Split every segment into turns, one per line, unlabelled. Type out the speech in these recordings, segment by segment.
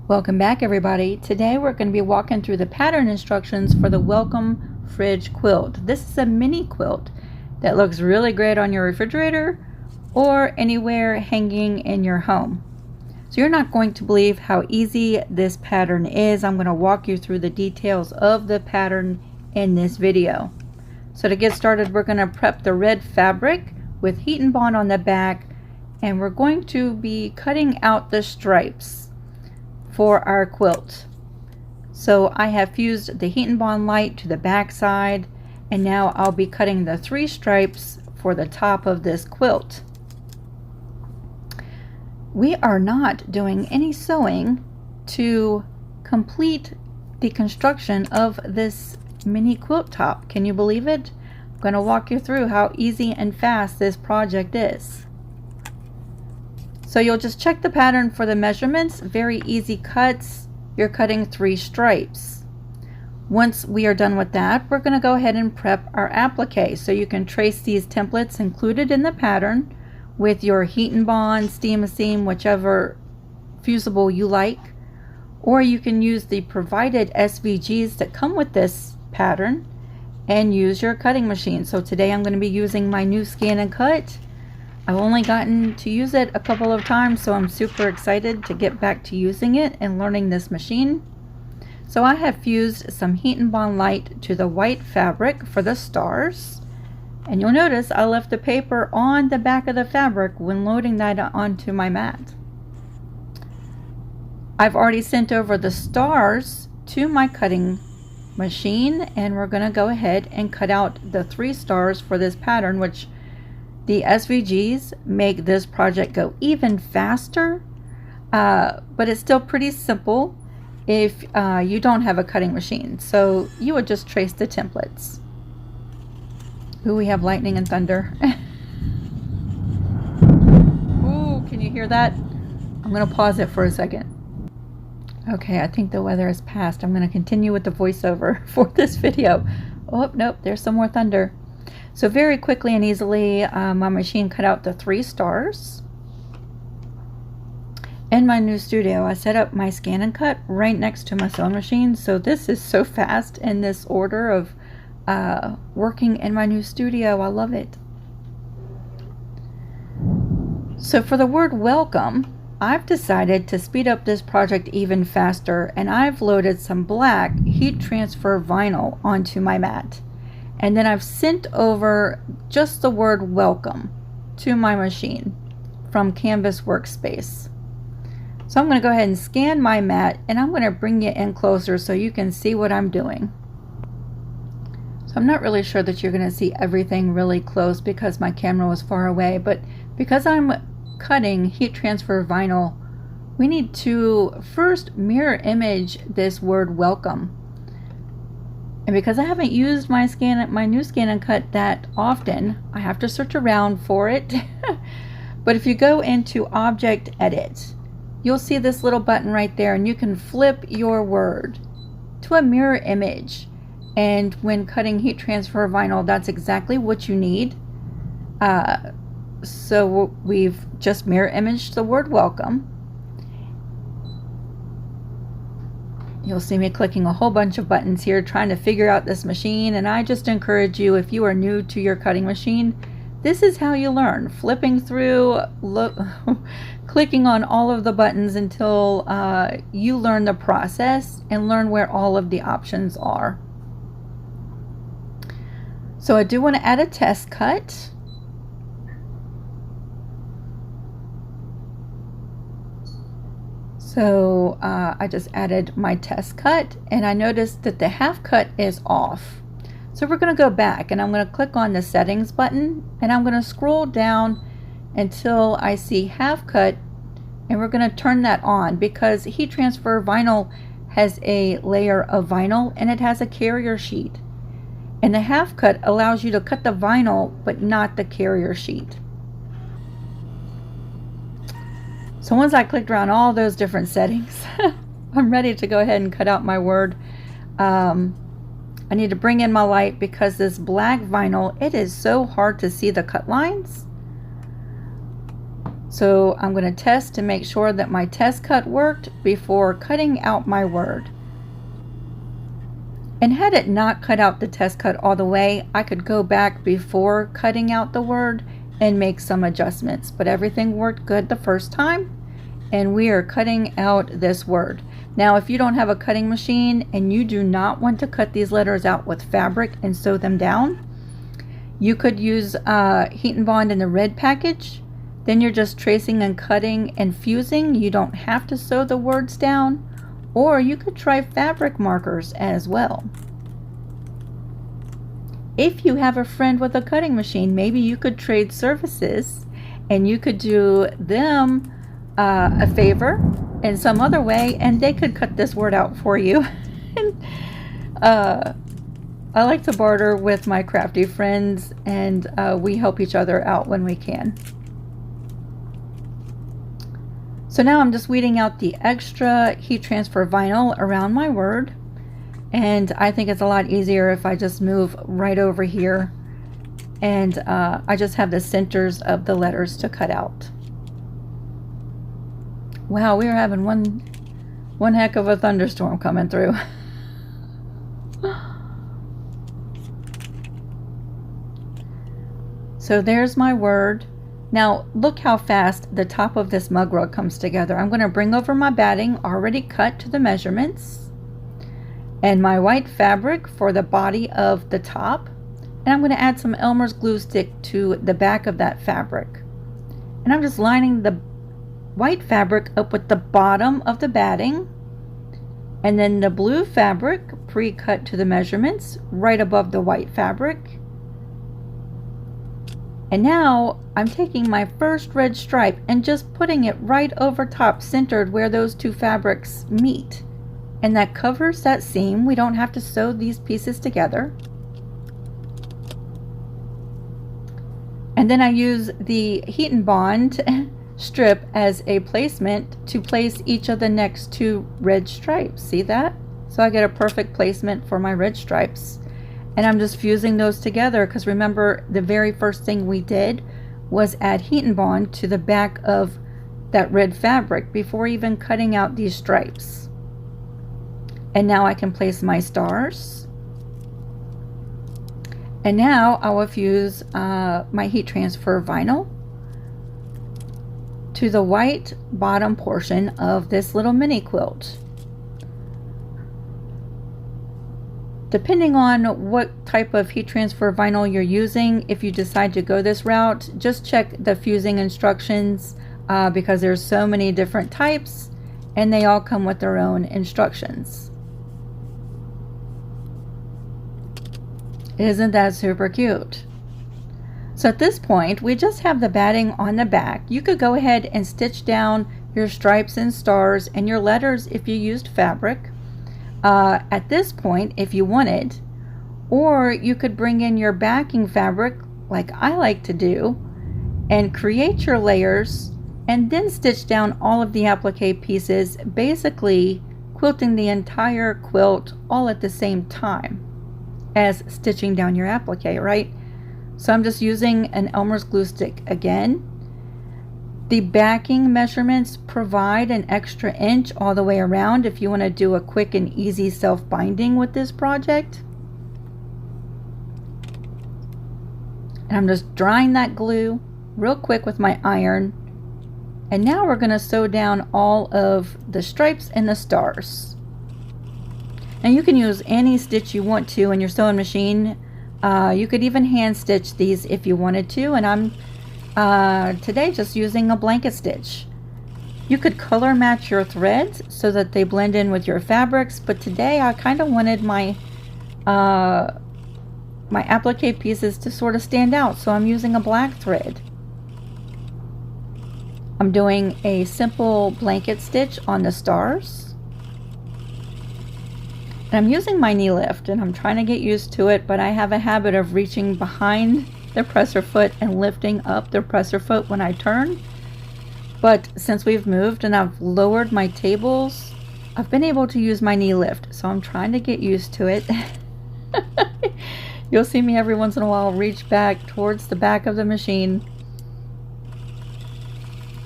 Welcome back, everybody. Today we're going to be walking through the pattern instructions for the Welcome Fridge Quilt. This is a mini quilt that looks really great on your refrigerator or anywhere hanging in your home. So you're not going to believe how easy this pattern is. I'm going to walk you through the details of the pattern in this video. So to get started, we're going to prep the red fabric with heat and bond on the back, and we're going to be cutting out the stripes for our quilt. So I have fused the heat and bond light to the back side, and now I'll be cutting the 3 stripes for the top of this quilt. We are not doing any sewing to complete the construction of this mini quilt top. Can you believe it? I'm going to walk you through how easy and fast this project is. So you'll just check the pattern for the measurements. Very easy cuts. You're cutting 3 stripes. Once we are done with that, we're going to go ahead and prep our applique. So you can trace these templates included in the pattern with your heat and bond, steam a seam, whichever fusible you like. Or you can use the provided SVGs that come with this pattern and use your cutting machine. So today I'm going to be using my new ScannCut. I've only gotten to use it a couple of times, so I'm super excited to get back to using it and learning this machine. So I have fused some heat and bond light to the white fabric for the stars. And you'll notice I left the paper on the back of the fabric when loading that onto my mat. I've already sent over the stars to my cutting machine, and we're going to go ahead and cut out the 3 stars for this pattern, which the SVGs make this project go even faster, but it's still pretty simple if you don't have a cutting machine. So you would just trace the templates. Ooh, we have lightning and thunder. Ooh, can you hear that? I'm going to pause it for a second. Okay, I think the weather has passed. I'm going to continue with the voiceover for this video. Oh, nope, there's some more thunder. So very quickly and easily, my machine cut out the 3 stars. In my new studio, I set up my ScannCut right next to my sewing machine. So this is so fast in this order of working in my new studio. I love it. So for the word welcome, I've decided to speed up this project even faster, and I've loaded some black heat transfer vinyl onto my mat. And then I've sent over just the word welcome to my machine from Canvas Workspace. So I'm going to go ahead and scan my mat, and I'm going to bring you in closer so you can see what I'm doing. So I'm not really sure that you're going to see everything really close because my camera was far away, but because I'm cutting heat transfer vinyl, we need to first mirror image this word welcome. And because I haven't used my new ScannCut that often, I have to search around for it. But if you go into Object Edit, you'll see this little button right there, and you can flip your word to a mirror image. And when cutting heat transfer vinyl, that's exactly what you need. So we've just mirror imaged the word welcome. You'll see me clicking a whole bunch of buttons here trying to figure out this machine, and I just encourage you, if you are new to your cutting machine, this is how you learn. Flipping through, clicking on all of the buttons until you learn the process and learn where all of the options are. So I do want to add a test cut. So I just added my test cut, and I noticed that the half cut is off. So we're going to go back, and I'm going to click on the settings button, and I'm going to scroll down until I see half cut, and we're going to turn that on because heat transfer vinyl has a layer of vinyl and it has a carrier sheet. And the half cut allows you to cut the vinyl but not the carrier sheet. So once I clicked around all those different settings, I'm ready to go ahead and cut out my word. I need to bring in my light because this black vinyl, it is so hard to see the cut lines. So I'm going to test to make sure that my test cut worked before cutting out my word. And had it not cut out the test cut all the way, I could go back before cutting out the word and make some adjustments. But everything worked good the first time, and we are cutting out this word. Now, if you don't have a cutting machine and you do not want to cut these letters out with fabric and sew them down, you could use Heat and Bond in the red package. Then you're just tracing and cutting and fusing. You don't have to sew the words down. Or you could try fabric markers as well. If you have a friend with a cutting machine, maybe you could trade services and you could do them a favor in some other way, and they could cut this word out for you. I like to barter with my crafty friends, and we help each other out when we can. So now I'm just weeding out the extra heat transfer vinyl around my word, and I think it's a lot easier if I just move right over here and I just have the centers of the letters to cut out. Wow, we are having one heck of a thunderstorm coming through. So there's my word. Now look how fast the top of this mug rug comes together. I'm going to bring over my batting already cut to the measurements and my white fabric for the body of the top, and I'm going to add some Elmer's glue stick to the back of that fabric, and I'm just lining the white fabric up with the bottom of the batting, and then the blue fabric pre-cut to the measurements right above the white fabric. And now I'm taking my first red stripe and just putting it right over top, centered where those two fabrics meet. And that covers that seam. We don't have to sew these pieces together. And then I use the Heat and Bond strip as a placement to place each of the next two red stripes. See that? So I get a perfect placement for my red stripes. And I'm just fusing those together because remember, the very first thing we did was add Heat and Bond to the back of that red fabric before even cutting out these stripes. And now I can place my stars. And now I will fuse my heat transfer vinyl to the white bottom portion of this little mini quilt. Depending on what type of heat transfer vinyl you're using, if you decide to go this route, just check the fusing instructions because there's so many different types and they all come with their own instructions. Isn't that super cute? So at this point, we just have the batting on the back. You could go ahead and stitch down your stripes and stars and your letters if you used fabric. At this point, if you wanted, or you could bring in your backing fabric like I like to do and create your layers and then stitch down all of the applique pieces, basically quilting the entire quilt all at the same time as stitching down your applique, right? So I'm just using an Elmer's glue stick again. The backing measurements provide an extra inch all the way around if you want to do a quick and easy self-binding with this project. And I'm just drying that glue real quick with my iron. And now we're going to sew down all of the stripes and the stars. And you can use any stitch you want to in your sewing machine. You could even hand stitch these if you wanted to, and I'm today just using a blanket stitch. You could color match your threads so that they blend in with your fabrics, but today I kind of wanted my my applique pieces to sort of stand out, so I'm using a black thread. I'm doing a simple blanket stitch on the stars. And I'm using my knee lift, and I'm trying to get used to it, but I have a habit of reaching behind the presser foot and lifting up the presser foot when I turn. But since we've moved and I've lowered my tables, I've been able to use my knee lift, so I'm trying to get used to it. You'll see me every once in a while reach back towards the back of the machine.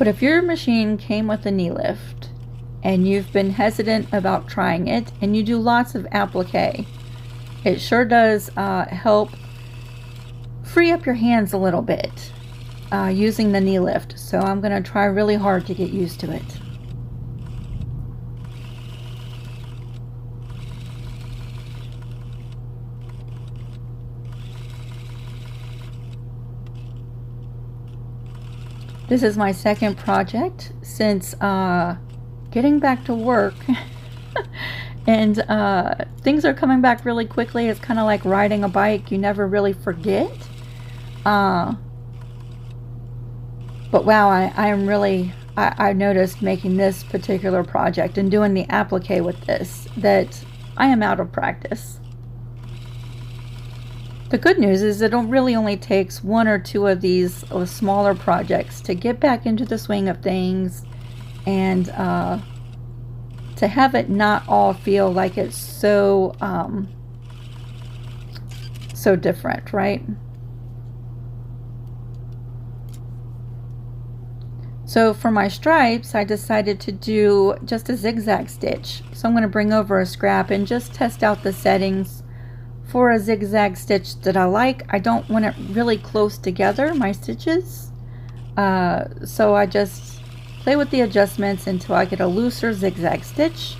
But if your machine came with a knee lift and you've been hesitant about trying it and you do lots of applique, it sure does help free up your hands a little bit using the knee lift. So I'm going to try really hard to get used to it. This is my second project since getting back to work and things are coming back really quickly. It's kind of like riding a bike. You never really forget. But wow, I noticed making this particular project and doing the applique with this that I am out of practice. The good news is it really only takes one or two of these smaller projects to get back into the swing of things and to have it not all feel like it's so so different, right? So for my stripes, I decided to do just a zigzag stitch. So I'm going to bring over a scrap and just test out the settings for a zigzag stitch that I like. I don't want it really close together, my stitches. So I just play with the adjustments until I get a looser zigzag stitch.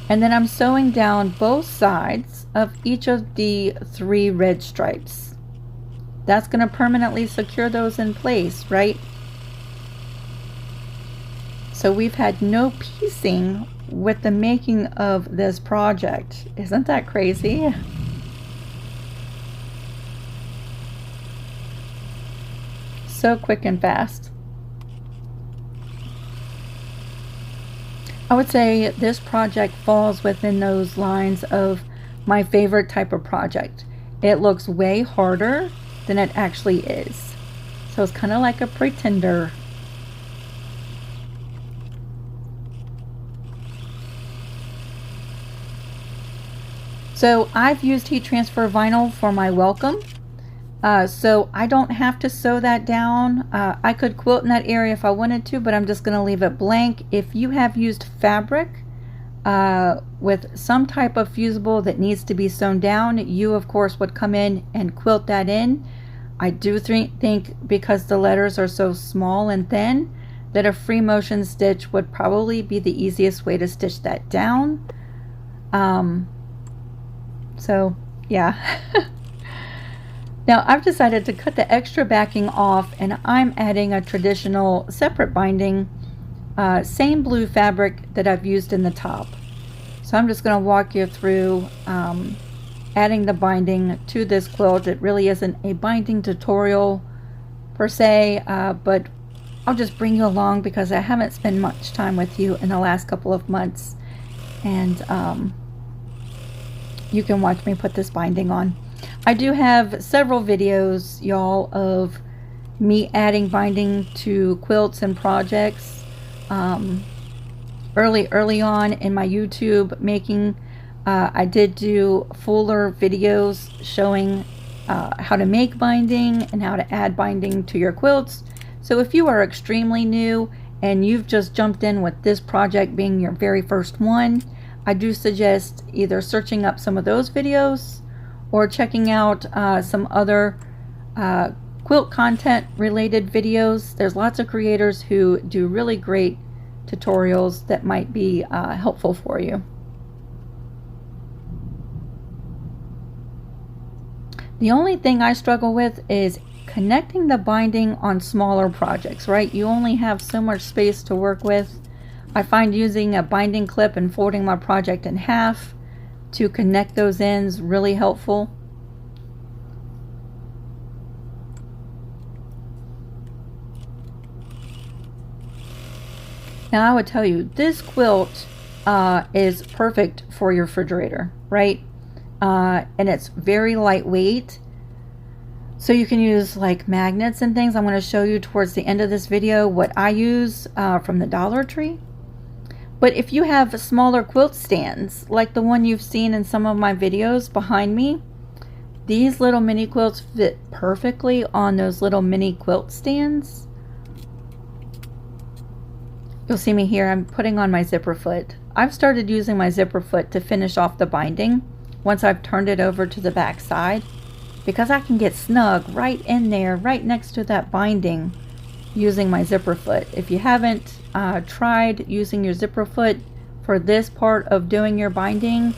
And then I'm sewing down both sides of each of the 3 red stripes. That's going to permanently secure those in place, right? So we've had no piecing with the making of this project. Isn't that crazy? So quick and fast. I would say this project falls within those lines of my favorite type of project. It looks way harder than it actually is. So it's kind of like a pretender. So I've used heat transfer vinyl for my welcome, so I don't have to sew that down. I could quilt in that area if I wanted to, but I'm just going to leave it blank. If you have used fabric with some type of fusible that needs to be sewn down, you of course would come in and quilt that in. I do think because the letters are so small and thin that a free motion stitch would probably be the easiest way to stitch that down. So yeah. Now I've decided to cut the extra backing off and I'm adding a traditional separate binding, same blue fabric that I've used in the top. So I'm just going to walk you through adding the binding to this quilt. It really isn't a binding tutorial per se, but I'll just bring you along because I haven't spent much time with you in the last couple of months, and you can watch me put this binding on. I do have several videos, y'all, of me adding binding to quilts and projects early on in my YouTube making. I did do fuller videos showing how to make binding and how to add binding to your quilts. So if you are extremely new and you've just jumped in with this project being your very first one, I do suggest either searching up some of those videos or checking out some other quilt content related videos. There's lots of creators who do really great tutorials that might be helpful for you. The only thing I struggle with is connecting the binding on smaller projects, right? You only have so much space to work with. I find using a binding clip and folding my project in half to connect those ends really helpful. Now I would tell you, this quilt is perfect for your refrigerator, right? And it's very lightweight. So you can use like magnets and things. I'm going to show you towards the end of this video what I use from the Dollar Tree. But if you have smaller quilt stands, like the one you've seen in some of my videos behind me, these little mini quilts fit perfectly on those little mini quilt stands. You'll see me here, I'm putting on my zipper foot. I've started using my zipper foot to finish off the binding once I've turned it over to the back side, because I can get snug right in there, right next to that binding, using my zipper foot. If you haven't tried using your zipper foot for this part of doing your binding,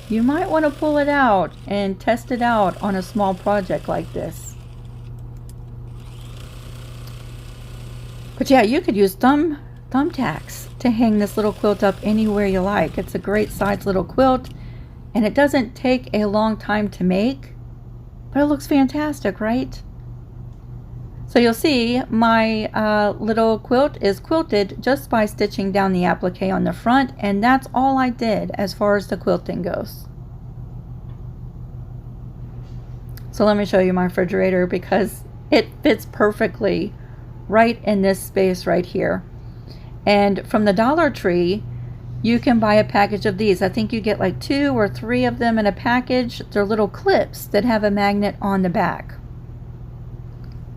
you might want to pull it out and test it out on a small project like this. But yeah, you could use thumbtacks to hang this little quilt up anywhere you like. It's a great size little quilt, and it doesn't take a long time to make, but it looks fantastic, right? So you'll see my little quilt is quilted just by stitching down the applique on the front, and that's all I did as far as the quilting goes. So let me show you my refrigerator, because it fits perfectly right in this space right here. And from the Dollar Tree, you can buy a package of these. I think you get like 2 or 3 of them in a package. They're little clips that have a magnet on the back.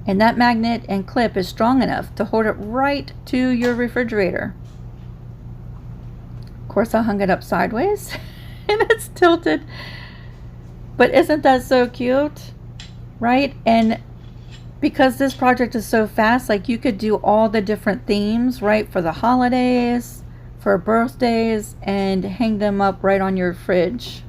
And that magnet and clip is strong enough to hold it right to your refrigerator. Of course, I hung it up sideways and it's tilted. But isn't that so cute? Right? And because this project is so fast, like you could do all the different themes, right? For the holidays, for birthdays, and hang them up right on your fridge.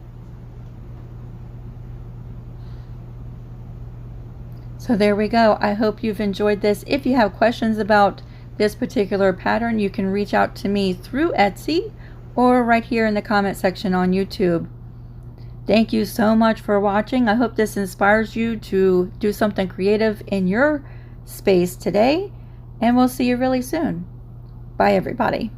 So there we go. I hope you've enjoyed this. If you have questions about this particular pattern, you can reach out to me through Etsy or right here in the comment section on YouTube. Thank you so much for watching. I hope this inspires you to do something creative in your space today, and we'll see you really soon. Bye, everybody.